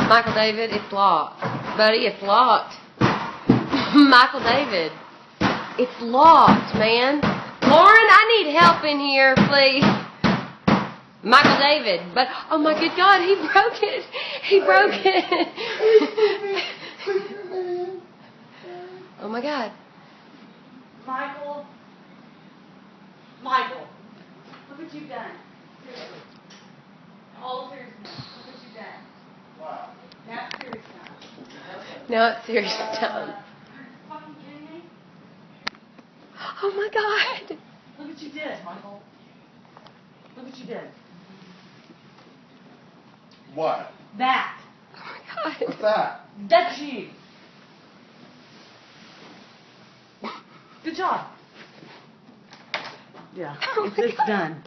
Michael David, it's locked. Buddy, it's locked. Michael David, it's locked, man. Lauren, I need help in here, please. Michael David, but, oh my good God, he broke it. He broke it. Oh my God. Michael, look what you've done. Seriously. All seriousness, look what you've done. Wow. Now it's serious time. Now it's serious time. Are you fucking kidding me? Oh my God. Look what you did, Michael. Look what you did. What? That. Oh my God. What's that? That's you. Good job. Yeah, Oh my it's God. done.